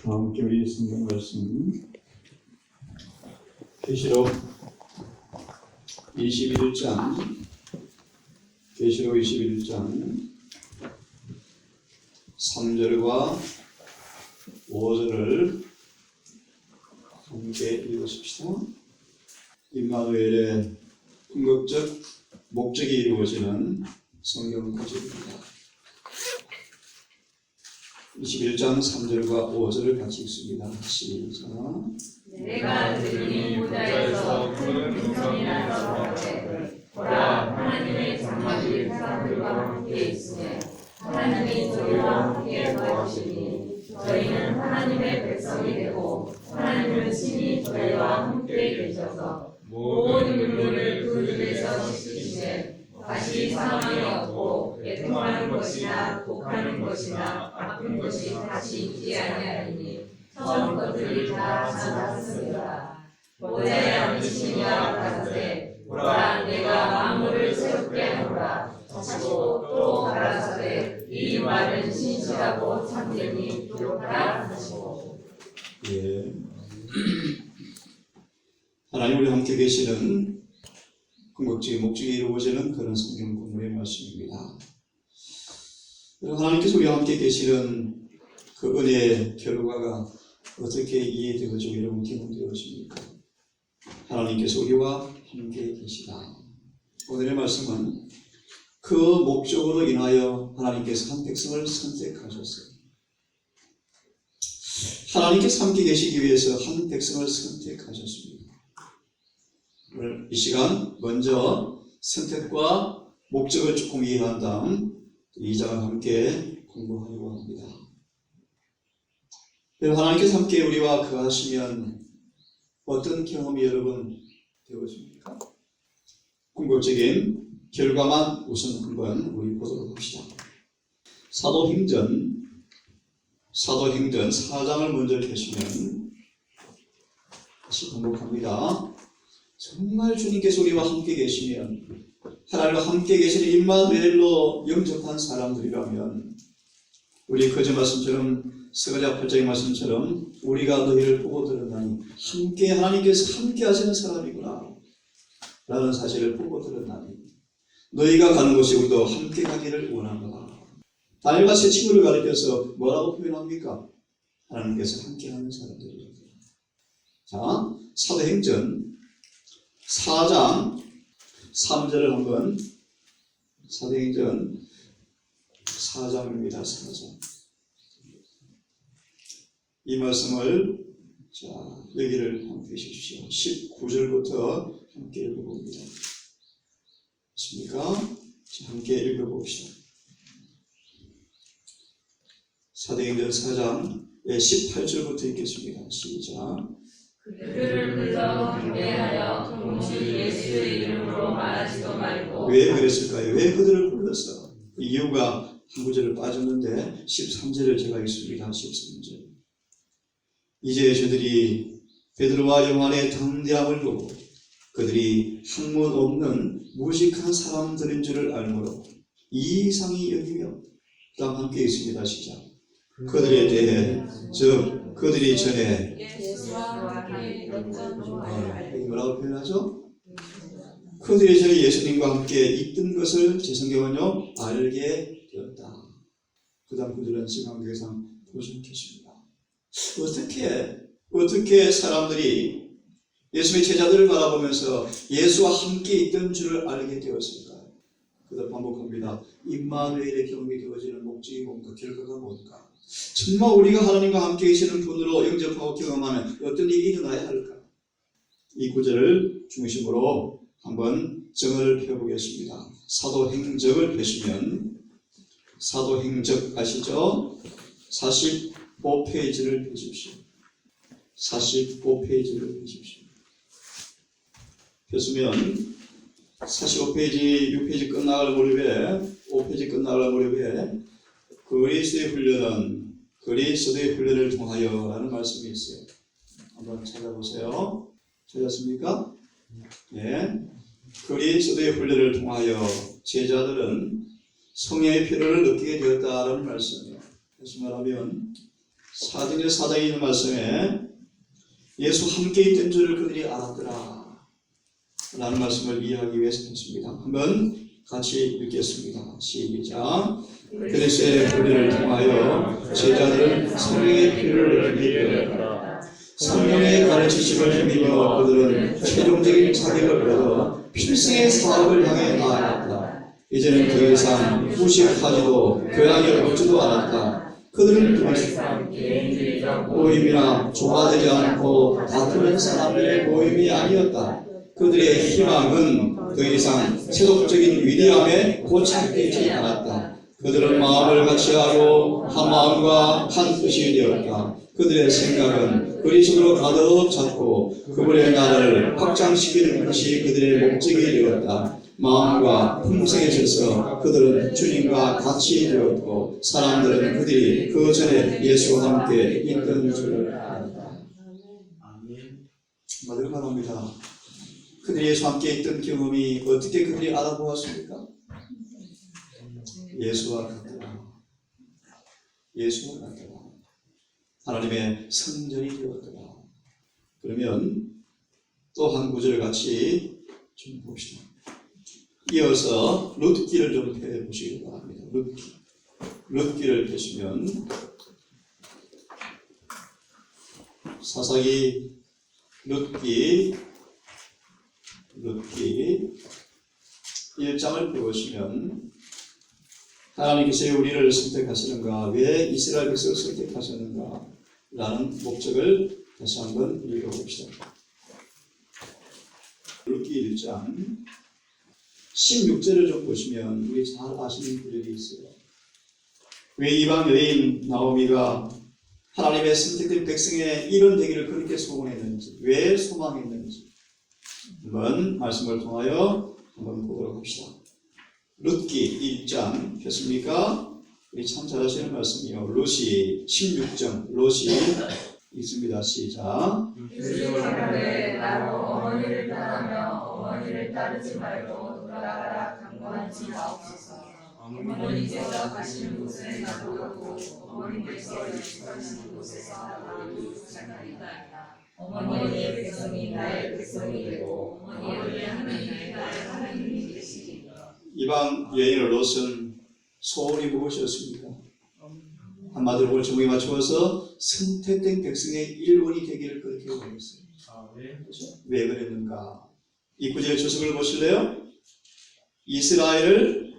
함께 우리 성경 말씀 계시록 21장 3절과 5절을 함께 읽으십시다. 임마누엘의 궁극적 목적이 이루어지는 성경 구절입니다. 21장 3절과 5절을 같이 읽습니다. 시작. 내가 들으니 보좌에서 큰 음성이 나서 가로되 보라, 하나님의 장막이 사람들과 함께 있으며 하나님이 저희와 함께 거하시니 저희는 하나님의 백성이 되고 하나님은 친히 저희와 함께 계셔서 모든 눈물을 그 눈에서 씻으시되 다시 사망이 없고 애통하는 것이나 독하는 것이나 아픈 것이 다시 있지 아니하리니 처음 것들이 다 지났습니다. 보좌에 앉으신 이와 가라사대 보라, 내가 만물을 새롭게 하노라 하시고 또 가라사대 이 말은 신실하고 참되니 기록하라 하시고. 예. 하나님 우리 함께 계시는 궁극적인 목적이 이루어지는 그런 성경 본문의 말씀입니다. 하나님께서 우리와 함께 계시는 그 은혜의 결과가 어떻게 이해되어지고 여러분 경험되어집니까? 하나님께서 우리와 함께 계시다. 오늘의 말씀은 그 목적으로 인하여 하나님께서 한 백성을 선택하셨어요. 하나님께서 함께 계시기 위해서 한 백성을 선택하셨습니다. 오늘 이 시간 먼저 선택과 목적을 조금 이해한 다음 2장을 함께 공부하려고 합니다. 여러분, 하나님께서 함께 우리와 거하시면 어떤 경험이 여러분 되어집니까? 궁극적인 결과만 우선 한번 우리 보도록 합시다. 사도행전 4장을 먼저 펴시면 다시 반복합니다. 정말 주님께서 우리와 함께 계시면, 하나님과 함께 계시는 임마누엘로 영접한 사람들이라면, 우리 그저 말씀처럼 스가랴 8장의 말씀처럼 우리가 너희를 보고 들었나니 함께 하나님께서 함께 하시는 사람이구나 라는 사실을 보고 들었나니 너희가 가는 곳에 우리도 함께 가기를 원하노라. 다니엘과 새 친구를 가르쳐서 뭐라고 표현합니까? 하나님께서 함께 하는 사람들이죠. 자, 사도행전 4장 3절을 한번, 사도행전 4장입니다. 4장. 이 말씀을 자 여기를 함께 해주십시오. 19절부터 함께 읽어봅니다. 있습니까? 자, 함께 읽어봅시다. 사도행전 4장 18절부터 읽겠습니다. 시작. 그들을 불러 경배하여 동시에 예수의 이름으로 말하지도 말고. 왜 그랬을까요? 왜 그들을 불렀어? 그 이유가 한 구절을 빠졌는데 13절을 제가 읽습니다. 13절. 이제 저들이 베드로와 요한의 당대함을 보고 그들이 학문 없는 무식한 사람들인 줄을 알므로 이상히 여기며, 다음 함께 있습니다. 시작. 그들에 대해, 즉 그들이 전에 뭐라고 표현하죠? 그들이 전에 예수님과 함께 있던 것을 제 성경은요 알게 되었다. 그 다음 그들은 지강교회상 도전했습니다. 어떻게 사람들이 예수의 제자들을 바라보면서 예수와 함께 있던 줄을 알게 되었을까요? 그 다음 반복합니다. 임마누엘의 경험이 되어지는 목적이 뭔가, 결과가 뭔가. 정말 우리가 하나님과 함께 계시는 분으로 영접하고 경험하면 어떤 일이 일어나야 할까? 이 구절을 중심으로 한번 정을 펴보겠습니다. 사도행적을 펴시면, 사도행적 아시죠? 45페이지를 펴십시오. 45페이지를 펴십시오. 폈으면 45페이지, 6페이지 끝나갈 무렵에, 5페이지 끝나갈 무렵에 그리스도의 훈련을 통하여 라는 말씀이 있어요. 한번 찾아보세요. 찾았습니까? 예. 그리스도의 훈련을 통하여 제자들은 성령의 필요를 느끼게 되었다라는 말씀이에요. 다시 말하면 사도행전 4장에 있는 말씀에 예수 함께 있던 줄을 그들이 알았더라 라는 말씀을 이해하기 위해서 했습니다. 한번 같이 읽겠습니다. 시작. 그리스도의 우리를 통하여 제자들은 성령의 피를 믿으려 성령의 가르치심을 믿으며 그들은 최종적인 자격을 얻어 필승의 사업을 향해 나아갔다. 이제는 더 이상 무식하지도 교양이 없지도 않았다. 그들은 더 이상 모임이나 조화되지 않고 다투는 사람들의 모임이 아니었다. 그들의 희망은 더 이상 세속적인 위대함에 고착되지 않았다. 그들은 마음을 같이하고 한 마음과 한 뜻이 되었다. 그들의 생각은 그리스도로 가득 찼고 그분의 나라를 확장시키는 것이 그들의 목적이 되었다. 마음과 품성해져서 그들은 주님과 같이 되었고 사람들은 그들이 그 전에 예수와 함께 있던 줄을 알았다. 마지막 말합니다. 그들이 예수와 함께 있던 경험이 어떻게 그들이 알아보았습니까? 예수와 같더라. 예수와 같더라. 하나님의 성전이 되었더라. 그러면 또 한 구절 같이 좀 봅시다. 이어서 룻기를 좀 펴보시기 바랍니다. 룻기를 펴시면 사사기 룻기 1장을 보시면 하나님께서 우리를 선택하시는가, 왜 이스라엘 백성을 선택하셨는가 라는 목적을 다시 한번 읽어봅시다. 룻기 1장 16절을 좀 보시면 우리 잘 아시는 구절이 있어요. 왜 이방 여인 나오미가 하나님의 선택된 백성의 일원 되기를 그렇게 소원했는지, 왜 소망했는지 한번 말씀을 통하여 한번 보도록 합시다. 룻기 1장 폈습니까? 우리 참 잘하시는 말씀이요. 룻이 16장 룻이 있습니다. 시작. 유시하되 나로 어머니를 따르며 어머니를 따르지 말고 돌아가라 강권하지 마옵소서. 어머니께서 가시는 곳에 나도 가고 어머니께서 가시는 곳에서 나도 시작하리다. 어머니의 백성이 나의 백성이 되고 어머니의 하나님이 나의 하나님이 되시리라. 이방 여인 롯은 소원이 무엇이었습니까? 한마디로 오늘 제목에 맞추어서 선택된 백성의 일원이 되기를 그렇게 원했어요. 그렇죠? 왜 그랬는가? 이 구절의 주석을 보실래요? 이스라엘을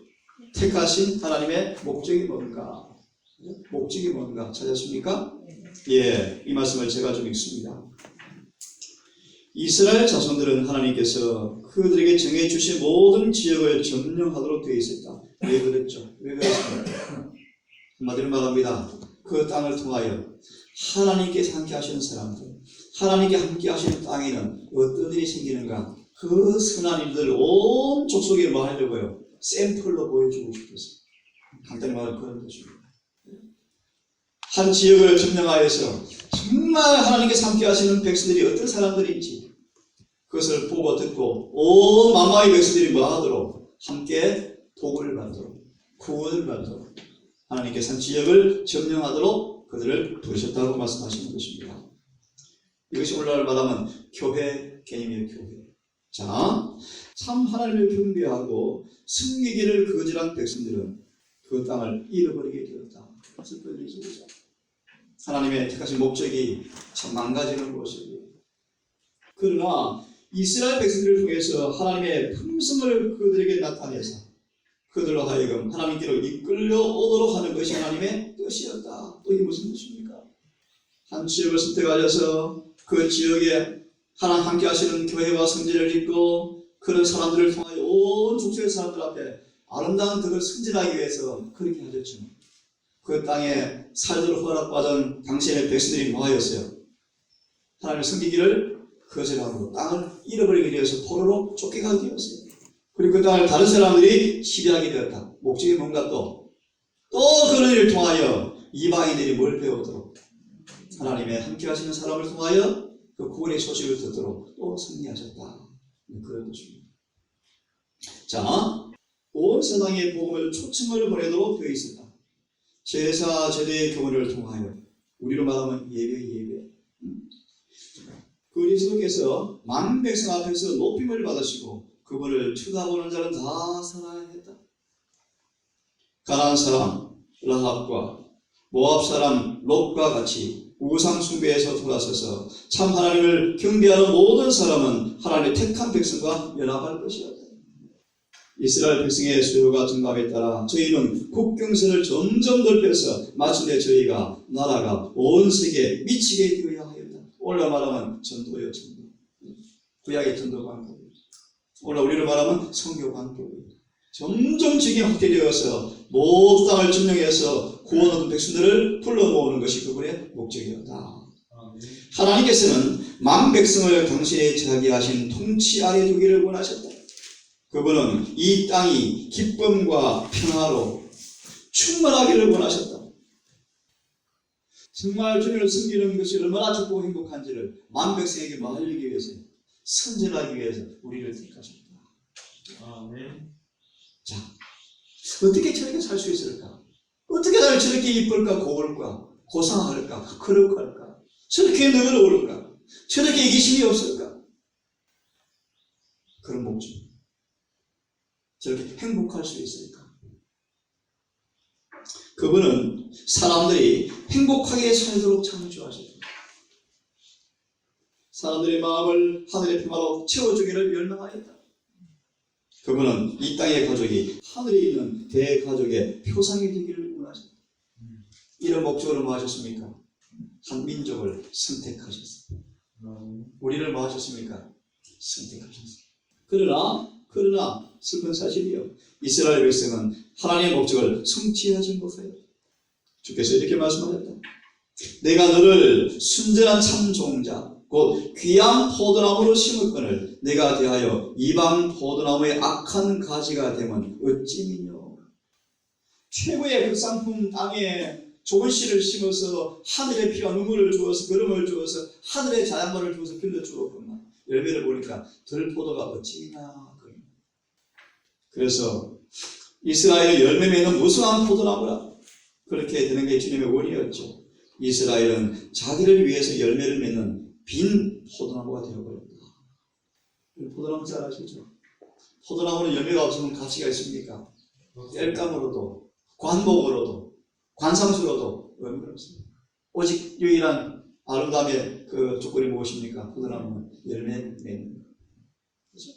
택하신 하나님의 목적이 뭔가? 목적이 뭔가 찾았습니까? 예, 이 말씀을 제가 좀 읽습니다. 이스라엘 자손들은 하나님께서 그들에게 정해주신 모든 지역을 점령하도록 되어 있었다. 왜 그랬죠? 왜 그랬습니까? 한마디로 말합니다. 그 땅을 통하여 하나님께서 함께 하시는 사람들, 하나님께 함께 하시는 땅에는 어떤 일이 생기는가? 그 선한 일들 온 족속에 뭐 하려고요? 샘플로 보여주고 싶었어요. 간단히 말하면 그런 것입니다. 한 지역을 점령하여서 정말 하나님께서 함께 하시는 백성들이 어떤 사람들인지 그것을 보고 듣고 온 만방의 백성들이 뭐 하도록 함께 복을 받도록 구원을 받도록 하나님께서 한 지역을 점령하도록 그들을 부르셨다고 말씀하시는 것입니다. 이것이 오늘날 말하면 교회 개념이에요. 교회. 자, 참 하나님을 경배하고 섬기기를 거절한 백성들은 그 땅을 잃어버리게 되었다. 슬픈 일이죠. 하나님의 택하신 목적이 참 망가지는 것이에요. 그러나 이스라엘 백성들을 통해서 하나님의 품성을 그들에게 나타내서 그들로 하여금 하나님께로 이끌려오도록 하는 것이 하나님의 뜻이었다. 또 이게 무슨 뜻입니까? 한 지역을 선택하셔서 그 지역에 하나님 함께 하시는 교회와 성전을 짓고 그런 사람들을 통하여 온 족속의 사람들 앞에 아름다운 덕을 승진하기 위해서 그렇게 하셨죠. 그 땅에 살도록 허락받은 당신의 백성들이 뭐하였어요? 하나님을 섬기기를 거절하고 땅을 잃어버리게 되어서 포로로 쫓겨가게 되었어요. 그리고 그 땅을 다른 사람들이 지배하게 되었다. 목적이 뭔가 또 그런 일을 통하여 이방인들이 뭘 배우도록 하나님의 함께 하시는 사람을 통하여 그 구원의 소식을 듣도록 또 승리하셨다. 그런 것입니다. 자, 온 세상에 복음을 초청을 보내도록 되어 있었다. 제사 제도의 교훈을 통하여 우리로 말하면 예배. 그리스도께서 많은 백성 앞에서 높임을 받으시고 그분을 쳐다보는 자는 다 살아야 했다. 가나안 사람 라합과 모압 사람 롯과 같이 우상 숭배에서 돌아서서 참 하나님을 경배하는 모든 사람은 하나님의 택한 백성과 연합할 것이었다. 이스라엘 백성의 수요가 증감에 따라 저희는 국경선을 점점 넓혀서 마침내 저희가 나라가 온 세계에 미치게 되어야 하였다. 오늘 말하면 전도요, 전도. 구약의 전도 광교. 오늘 우리로 말하면 선교 광교. 점점 지경 확대되어서 모든 땅을 점령해서 구원 얻은 백성들을 불러 모으는 것이 그분의 목적이었다. 하나님께서는 만 백성을 당시에 자기하신 통치 아래 두기를 원하셨다. 그분은 이 땅이 기쁨과 평화로 충만하기를 원하셨다. 정말 주님을 섬기는 것이 얼마나 좋고 행복한지를 만 백성에게 말하기 위해서, 선전하기 위해서 우리를 택하셨다. 자, 어떻게 저렇게 살 수 있을까? 어떻게 나를 저렇게 이쁠까, 고울까, 고상할까, 거룩할까? 저렇게 너그러울까? 저렇게 이기심이 없을까? 그런 목적. 저렇게 행복할 수 있을까? 그분은 사람들이 행복하게 살도록 창조하셨다. 사람들의 마음을 하늘의 평화로 채워주기를 열망하였다. 그분은 이 땅의 가족이 하늘에 있는 대가족의 표상이 되기를 원하셨다. 이런 목적으로 뭐 하셨습니까? 한 민족을 선택하셨습니다. 우리를 뭐 하셨습니까? 선택하셨습니다. 그러나 슬픈 사실이요, 이스라엘 백성은 하나님의 목적을 성취하지 못하여 주께서 이렇게 말씀하셨다. 내가 너를 순전한 참 종자 곧 귀한 포도나무로 심었거늘 내가 대하여 이방 포도나무의 악한 가지가 되면 어찌미뇨. 최고의 극상품 땅에 좋은 씨를 심어서 하늘의 피와 눈물을 주어서 걸음을 주어서 하늘의 자양분을 주어서 길러주었구만. 열매를 보니까 들포도가 어찌미냐. 그래서 이스라엘의 열매 맺는 무성한 포도나무라. 그렇게 되는 게 주님의 원이었죠. 이스라엘은 자기를 위해서 열매를 맺는 빈 포도나무가 되어버립니다. 포도나무 잘 아시죠? 포도나무는 열매가 없으면 가치가 있습니까? 땔감으로도 관목으로도 관상수로도 의미가 없습니다. 오직 유일한 아름다움의 그 조건이 무엇입니까? 포도나무는 열매 맺는 것. 그렇죠?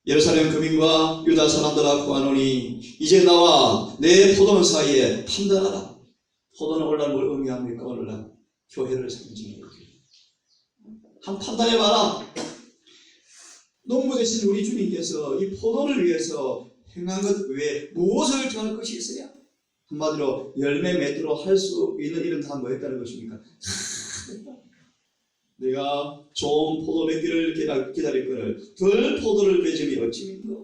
예루살렘 거민과 유다 사람들아 구하노니 이제 나와 내 포도원 사이에 판단하라. 포도는 오늘날 뭘 의미합니까? 오늘날 교회를 상징해요. 한 판단해봐라. 농부 되신 우리 주님께서 이 포도를 위해서 행한 것 외에 무엇을 더할 것이 있어야? 한마디로 열매 맺도록 할 수 있는 일은 다 뭐 했다는 것입니까? 내가 좋은 포도 맺기를 기다렸거늘 덜 포도를 맺음이 어찌민가?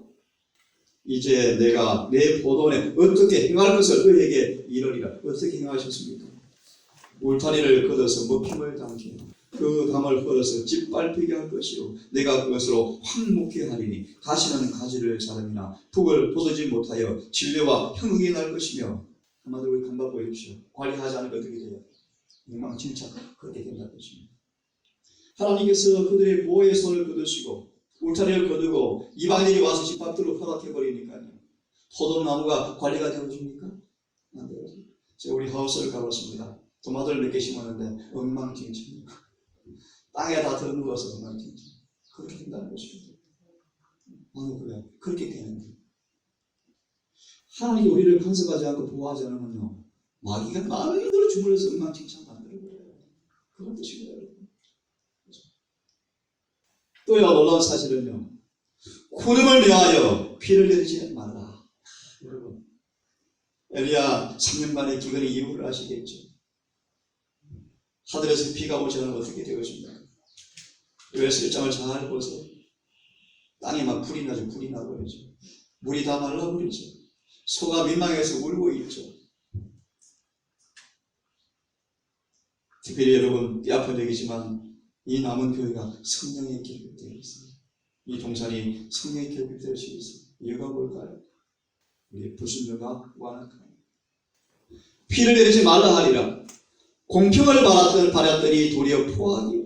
이제 내가 내 포도원에 어떻게 행할 것을 그에게 이르리라. 어떻게 행하셨습니까? 울타리를 걷어서 먹힘을 당기고 그 담을 헐어서 짓밟히게 할 것이요 내가 그것으로 황무케 하리니 다시는 가지를 자름이나 북을 돋우지 못하여 진례와 형극이 날 것이며. 한마디로 우리 간봐 보십시오. 관리하지 않으면 어떻게 돼요? 엉망진창 그렇게 된다는 것입니다. 하나님께서 그들의 보호의 손을 거두시고 울타리를 거두고 이방인이 와서 집밥들을 허락해버리니까요. 포도나무가 관리가 되어줍니까? 안 되어줍니다. 제가 우리 하우스를 가봤습니다. 토마토를 몇 개 심었는데 엉망진창입니다. 땅에 다 들어누워서 엉망진창. 그렇게 된다는 것입니다. 아니 그래 그렇게 되는데 하나님이 우리를 간섭하지 않고 보호하지 않으면요 마귀가 마음대로 주물러서 엉망진창 만들어버려요. 그런 뜻입니다. 또요 놀라운 사실은요 구름을 위하여 피를 내리지 말라. 여러분 엘리야 3년 만에 기근의 이유를 아시겠죠? 하늘에서 비가 오지 않으면 어떻게 되겠습니까? 요에서 1장을 잘 보세요. 땅에 막 불이 나죠. 불이 나버리죠. 물이 다 말라버리죠. 소가 민망해서 울고 있죠. 특별히 여러분 뼈 아픈 얘기지만 이 남은 교회가 성령의 결핍되어 있습니다. 이 동산이 성령의 결핍될 수 있습니다. 이유가 뭘까요? 우리의 불순종과 완악함. 피를 내리지 말라 하리라. 공평을 바랐더니 도리어 포악이요.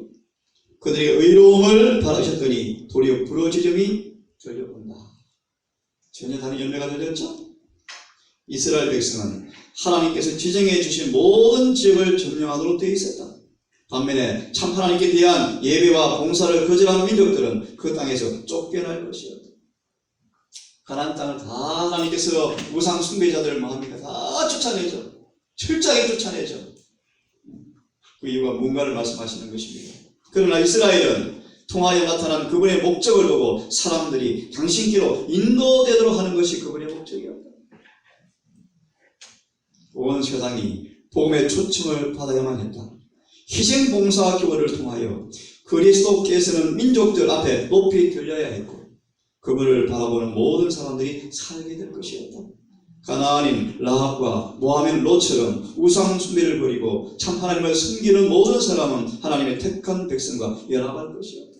그들의 의로움을 바라셨더니 도리어 부러지점이 들려온다. 전혀 다른 열매가 들렸죠? 이스라엘 백성은 하나님께서 지정해 주신 모든 지역을 점령하도록 되어 있었다. 반면에 참 하나님께 대한 예배와 봉사를 거절한 민족들은 그 땅에서 쫓겨날 것이었다. 가나안 땅을 다 하나님께서 우상 숭배자들을 뭐합니까? 다 쫓아내죠. 철저하게 쫓아내죠. 그 이유가 뭔가를 말씀하시는 것입니다. 그러나 이스라엘은 통하여 나타난 그분의 목적을 보고 사람들이 당신께로 인도되도록 하는 것이 그분의 목적이었다. 온 세상이 복음의 초청을 받아야만 했다. 희생봉사 교회를 통하여 그리스도께서는 민족들 앞에 높이 들려야 했고 그분을 바라보는 모든 사람들이 살게 될 것이었다. 가나안인 라합과 모하면 롯처럼 우상 숭배를 버리고 참 하나님을 섬기는 모든 사람은 하나님의 택한 백성과 연합할 것이었다.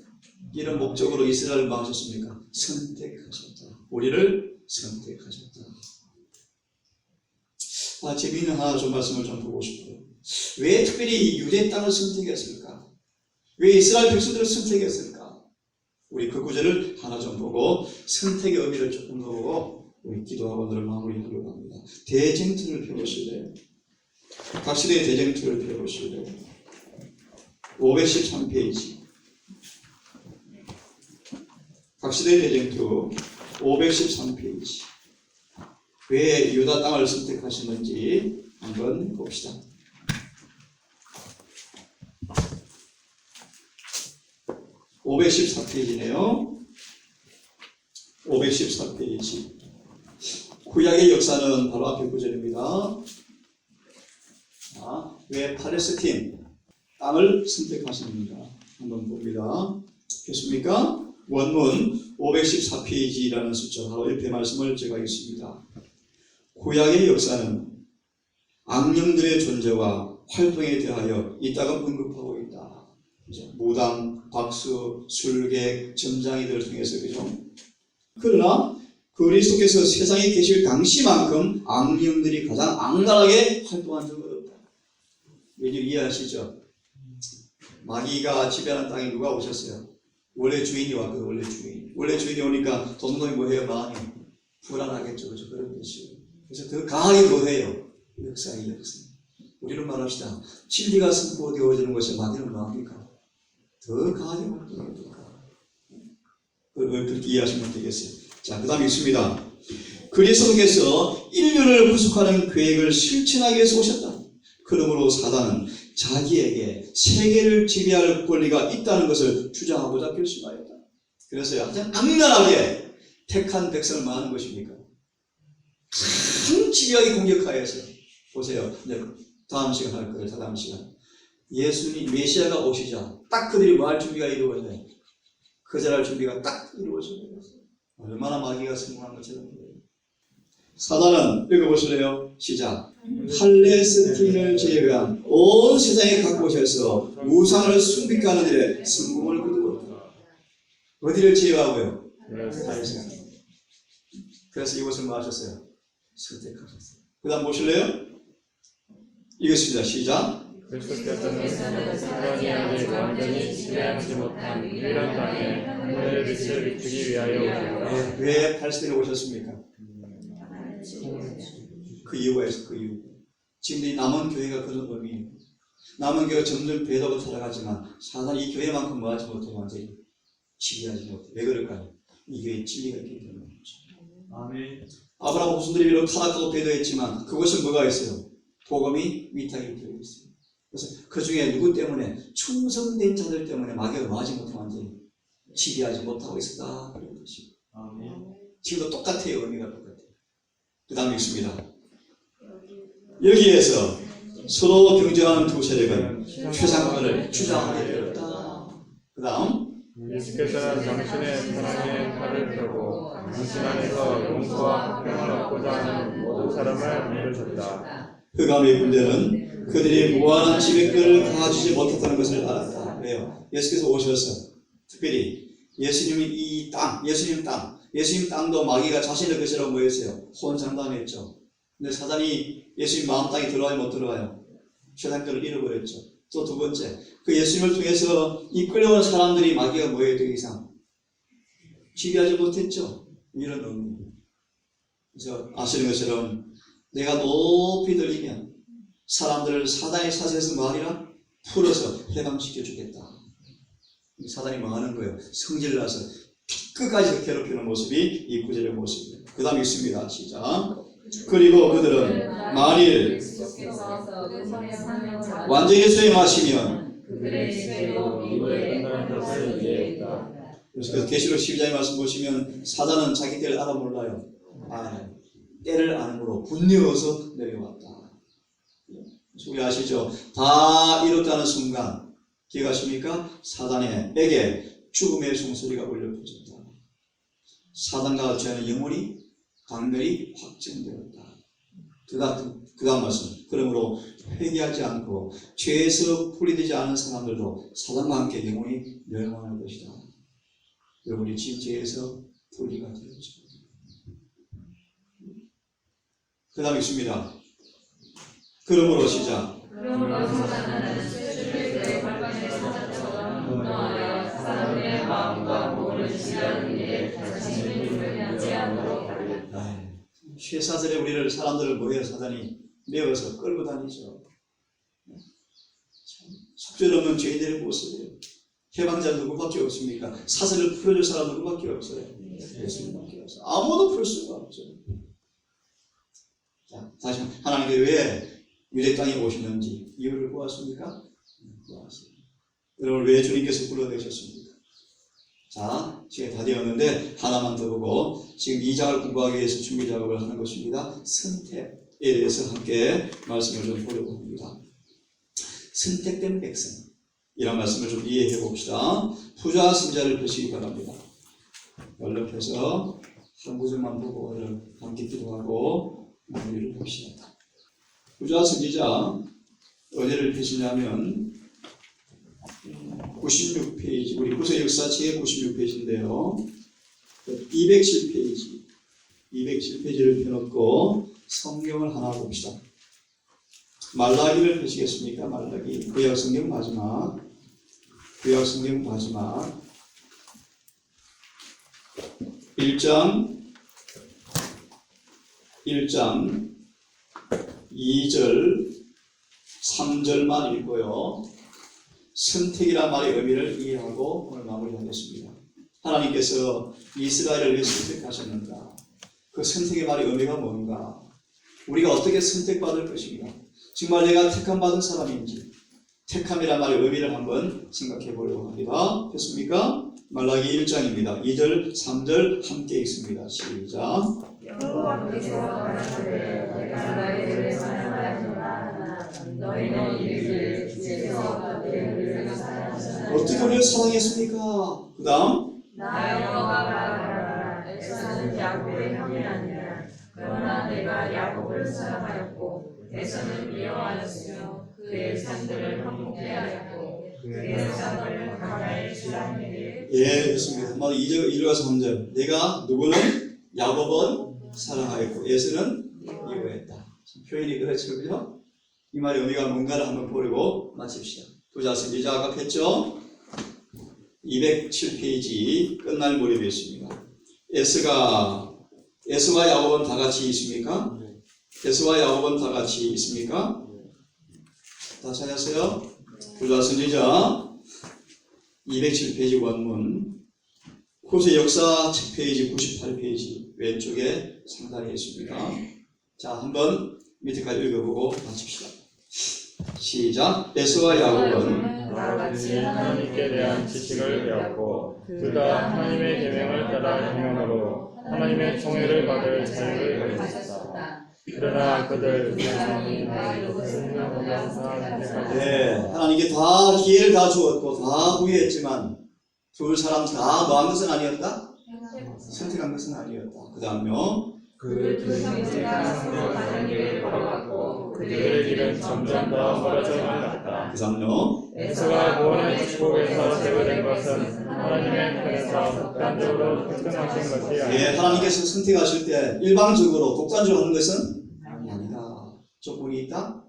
이런 목적으로 이스라엘을 뭐 하셨습니까? 선택하셨다. 우리를 선택하셨다. 재미있는 하나 좀 말씀을 좀 보고 싶어요. 왜 특별히 유대 땅을 선택했을까? 왜 이스라엘 백성들을 선택했을까? 우리 그 구절을 하나 좀 보고 선택의 의미를 조금 더 보고 우리 기도하고 오늘을 마무리하려고 합니다. 대쟁투를 펴보실래요? 각시대의 대쟁투를 펴보실래요? 513페이지. 각시대의 대쟁투 513페이지. 왜 유다 땅을 선택하시는지 한번 봅시다. 514페이지네요. 514페이지. 구약의 역사는 바로 앞에 구절입니다. 왜 팔레스틴 땅을 선택하십니까? 한번 봅니다. 됐습니까? 원문 514페이지라는 숫자 바로 옆에 말씀을 제가 하겠습니다. 구약의 역사는 악령들의 존재와 활동에 대하여 이따금 언급하고 있다. 무당, 박수, 술객, 점장이들을 통해서 그죠? 그러나 그리스도께서 세상에 계실 당시만큼 악령들이 가장 악랄하게 활동한 적은 없다. 왜냐면 이해하시죠? 마귀가 지배하는 땅에 누가 오셨어요? 원래 주인이 왔거든. 원래 주인이 오니까 도둑놈이 뭐해요? 마음이 불안하겠죠. 그죠? 그런 뜻이에요. 그래서 더 강하게 뭐해요? 역사의 역사. 우리는 말합시다. 진리가 선포되어지는 것이 마귀는 뭐합니까? 더 강하게 활동합니까? 그렇게 이해하시면 되겠어요. 자, 그 다음에 있습니다. 그리스도께서 인류를 구속하는 계획을 실천하기 위해서 오셨다. 그러므로 사단은 자기에게 세계를 지배할 권리가 있다는 것을 주장하고자 결심하였다. 그래서 가장 악랄하게 택한 백성을 말하는 것입니까? 참 집요하게 공격하여서 보세요. 이제 다음 시간 할 거예요. 다음 시간. 예수님 메시아가 오시자 딱 그들이 뭐 할 준비가 이루어져요. 거절할 준비가 딱 이루어져요. 얼마나 마귀가 성공한 것처럼. 사단은 읽어보실래요? 시작. 팔레스틴을 제외한 온 세상에 갖고 오셔서 우상을 숭배하는 일에 성공을 거두었다. 어디를 제외하고요? 팔레스틴. 그래서 이곳을 뭐 하셨어요? 선택하셨어요. 그 다음 보실래요? 읽겠습니다. 시작. 그리스도께서는 사단이 완전히 지배하지 못한 유일한 땅에 하늘의 빛을 비추기 위하여 오셨다. 왜 팔레스틴에 오셨습니까? 그 이유가 있어. 그 이유. 지금 이 남은 교회가 그런 의미예요. 남은 교회가 점점 배도로 살아가지만 사단이 이 교회만큼 뭐하지 못해요. 완전히 지배하지 못해요. 왜 그럴까요? 이 교회에 진리가 있기 때문에. 아멘. 아브라함 후손들이 비록 타락하고 배도했지만 그것은 뭐가 있어요? 복음이 위탁이 되어 있어요. 그래서 그 중에 누구 때문에 충성된 자들 때문에 마귀가 뭐하지 못하고 완전히 지배하지 못하고 있었다. 그런 것이죠. 지금도 똑같아요. 의미가 똑같아요. 그 다음에 있습니다. 여기에서 서로 경쟁하는 두 세력은 최상권을 주장하게 되었다. 그 다음 예수께서는 당신의 사랑의 팔을 펴고 당신 안에서 용서와 화평을 얻고자 하는 모든 사람을 부르셨다. 흑암의 군대는 그들이 무한한 지배권을 가지지 못했다는 것을 알았다. 왜요? 예수께서 오셔서 특별히 예수님이 이 땅, 예수님 땅도 마귀가 자신의 것이라고 뭐했어요? 혼장담했죠. 근데 사단이 예수님 마음 땅에 들어와요, 못 들어와요? 재단권을 잃어버렸죠. 또 두 번째, 그 예수님을 통해서 이끌려온 사람들이 마귀가 뭐에 더 이상 지배하지 못했죠. 이런 의미. 그래서 아시는 것처럼 내가 높이 들리면 사람들을 사단의 사슬에서 뭐하리라? 풀어서 해방시켜 주겠다. 사단이 뭐 하는 거예요? 성질나서 끝까지 괴롭히는 모습이 이 구절의 모습이에요. 그 다음에 있습니다. 시작. 그리고 그들은 만일 완전히 수행하시면 그들의 지배로 미국에 끝나는 것을 이해했다. 그래서 계시록 12장의 말씀 보시면 사단은 자기 때를 알아 몰라요. 때를 아는으로 분녀어서 내려왔다. 우리 아시죠? 다 이뤘다는 순간 기억하십니까? 사단에게 죽음의 송소리가 울려 퍼졌다. 사단과 죄는 영원히 강렬히 확정되었다. 그 다음 말씀. 그러므로 회개하지 않고 죄에서 풀이되지 않은 사람들도 사단과 함께 영원히 멸망할 것이다. 여러분이 지금 죄에서 풀이가 되었죠. 그 다음에 있습니다. 그러므로 시작. 그러므로 사단은 수주의 발광의 사자처럼 분노하여 사람의 마음과 몸을 지배하는 일에 자신을 불편하지 않도록 하리라. 쇠사슬에 우리를 사람들을 뭐해요? 사단이 메어서 끌고 다니죠. 속절없는 죄인들의 모습이에요. 해방자 누구밖에 없습니까? 사슬을 풀어줄 사람 누구밖에 없어요? 예수님밖에 없어요. 아무도 풀 수가 없죠. 자, 다시 하나님께 왜 유대 땅에 오시는지 이유를 보았습니까? 보았습니다. 여러분 왜 주님께서 불러내셨습니까? 자, 시간이 다 되었는데 하나만 더 보고 지금 2장을 공부하기 위해서 준비 작업을 하는 것입니다. 선택에 대해서 함께 말씀을 좀 보려고 합니다. 선택된 백성 이런 말씀을 좀 이해해 봅시다. 부자 승자를 펴시기 바랍니다. 얼른 펴서 한 구절만 보고 얼른 함께 기도하고 마무리를 합시다. 부자 승자 어디를 펴시냐면 96페이지, 우리 구세 역사책의 96페이지인데요. 207페이지를 펴놓고 성경을 하나 봅시다. 말라기를 펴시겠습니까? 말라기. 구약성경 마지막. 1장 2절 3절만 읽고요. 선택이란 말의 의미를 이해하고 오늘 마무리하겠습니다. 하나님께서 이스라엘을 왜 선택하셨는가? 그 선택의 말의 의미가 뭔가? 우리가 어떻게 선택받을 것인가? 정말 내가 택함받은 사람인지 택함이란 말의 의미를 한번 생각해 보려고 합니다. 됐습니까? 말라기 1장입니다. 2절, 3절 함께 읽습니다. 시작. 여호와께서 말하시되 내가 너희를 사랑하노라. 너희는 이를 주께서 너희를 사랑하시나이다. 어떻게 우리를 사랑했습니까? 그 다음 나 여호와가 말하노라. 에서는 야곱의 형이 아니라 그러나 내가 야곱을 사랑하였고 에서는 미워하였으며 그의 산들을 황폐 하였고 그의 산을 강하에 주랑이니. 예, 됐습니다. 한번 2절과 3절. 내가 누구는 야곱은 사랑하였고 에서는 미워했다. 표현이 그렇죠, 그죠? 이 말의 의미가 뭔가를 한번 보려고 마칩시다. 부자 승자 아까 했죠? 207페이지 끝날 무렵에 있습니다. 에서와 야곱은 다 같이 있습니까? 에서와 야곱은 다 같이 있습니까? 다 찾았어요? 부자 승자 207페이지 원문 구세 역사 책 페이지 98페이지 왼쪽에 상단에 있습니다. 자, 한번 밑에까지 읽어보고 마칩시다. 시작. 에서와 야곱은 같이 하나님께 대한 지식을 배웠고 둘 다 하나님의 계명을 따라 행함으로 하나님의 총애를 받을 자유를 가졌다. 그러나 그들 중에서는 하나님께 다 기회를 다 주었고 다 부여했지만 두 사람 다 뭐한 것은 아니었다? 선택한 것은 아니었다. 그 다음요. 그 형제가 서로 다른 길을 걸어갔고 그들의 길은 점점 더 멀어져만 갔다. 그 다음요. 에서가 구원의 축복에서 제거된 것은 하나님의 편에서 독단적으로 특정하신 것이 아니다. 하나님께서 선택하실 때 일방적으로 독단적으로 하는 것은 아니다. 좀 있다?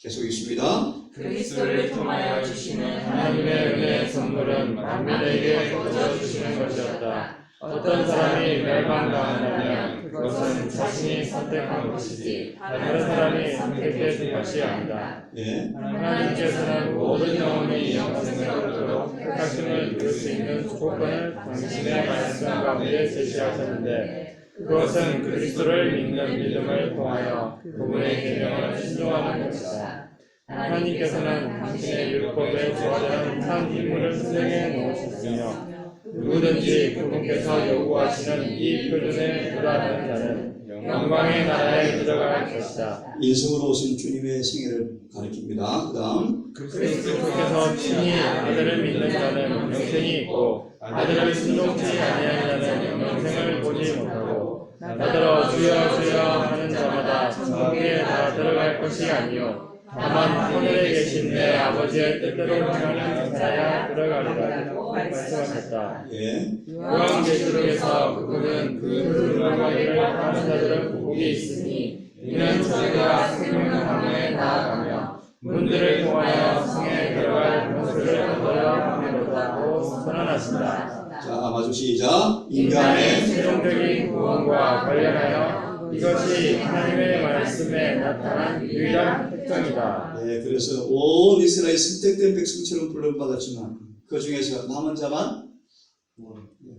계속 있습니다. 그리스도를 통하여 주시는 하나님의 은혜의 선물은 만민에게 쏟아 주시는 것이었다. 어떤 사람이 멸망당한다면 그것은 자신이 선택한 것이지 다른 사람이 선택해 준 것이 아니다. 예. 하나님께서는 모든 영혼이 영생을 얻도록 택하심을 이룰 수 있는 조건을 당신의 말씀 가운데 제시하셨는데 그것은 그리스도를 믿는 믿음을 통하여 그분의 계명을 순종하는 것이다. 하나님께서는 당신의 율법에 주어지는 참 임무를 수행해 놓으셨으며 누구든지 그분께서 요구하시는 이 표준에 불하는 자는 영광의 나라에 들어갈 것이다. 인성으로 오신 주님의 생애를 가리킵니다. 그 다음 그리스도께서 친히 아들을 믿는 자는 영생이 있고 아들을 순종치 아니하는 자는 영생을 보지 못하고 나더러 주여 주여 하는 자마다 천국에 다 들어갈 것이 아니요 다만 하늘에 계신 내 아버지의 뜻대로 행하는 자야 들어가리라고 말씀하셨다. 예. 요한계시록에서 그분은 그 들어가기를 하는 자들은 복이 있으니 이는 저희가 생명의 강에 나아가며 문들을 통하여 성에 들어갈 문수를 얻으려 함이로다고 선언하신다. 자, 마주 시작. 인간의 최종적인 구원과 관련하여 이것이 하나님의 말씀에 나타난 유일한 특징이다. 예, 그래서 온 이스라엘 선택된 백성처럼 불러받았지만 그 중에서 남은 자만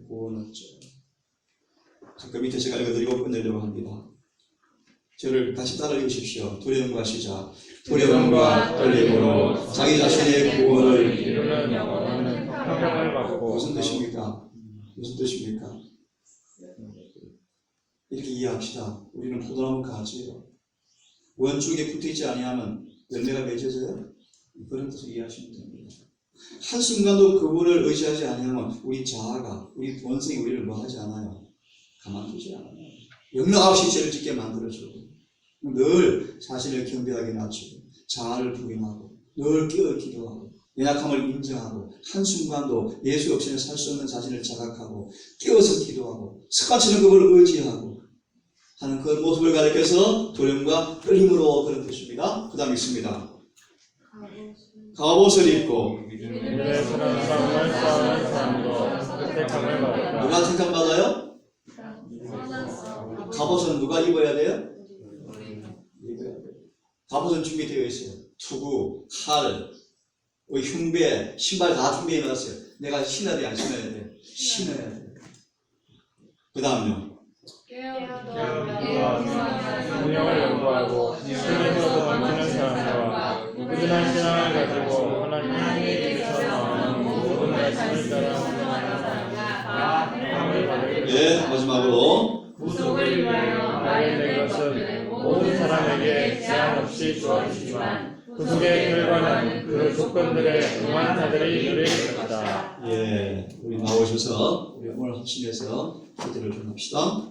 구원 얻죠. 자, 그 밑에 제가 읽어드리고 끝내려고 합니다. 저를 같이 따라 읽으십시오. 두려움과 시작. 두려움과 떨림으로 자기 자신의 구원을 이루는 영혼은 평강을 받고 무슨 뜻입니까? 무슨 뜻입니까? 이렇게 이해합시다. 우리는 포도나무 가지예요. 원축에 붙어있지 아니하면 열매가 맺어져요? 그런 뜻을 이해하시면 됩니다. 한순간도 그분을 의지하지 아니하면 우리 자아가, 우리 본성이 우리를 뭐 하지 않아요? 가만두지 않아요. 영락 없이 죄를 짓게 만들어주고 늘 자신을 경배하게 낮추고 자아를 부인하고 늘 깨어 기도하고 연약함을 인정하고 한순간도 예수 없이는 살 수 없는 자신을 자각하고 깨어서 기도하고 습관처럼 그분을 의지하고 하는 그 모습을 가리켜서 두려움과 떨림으로 그런 뜻입니다. 그 다음 있습니다. 갑옷을 입고 믿음의 선한 싸움을 싸우는 사람으로 택함을 받았다. 누가 택함 받아요? 갑옷은 누가 입어야 돼요? 입어야 돼요. 갑옷은 준비되어 있어요. 투구, 칼, 흉배, 신발 다 준비해 놨어요. 내가 신어야 돼, 안 신어야 돼? 신어야 돼. 그 다음요. 성령을 연구하고 신에서 넘치는 사람과 꾸준한 신앙을 가지고 하나님의 뜻에서 나오는 모든 말씀을 따라 순종하는 사람과 평강을 받을 예, 마지막으로 구속을 위하여 나의 내 것은 모든 사람에게 제한 없이 주어지지만 구속의 결과는 그 조건들에 응한 자들이 누릴 것이다. 예, 우리 나오셔서 우리 오늘 합심해서 기도를 좀 합시다.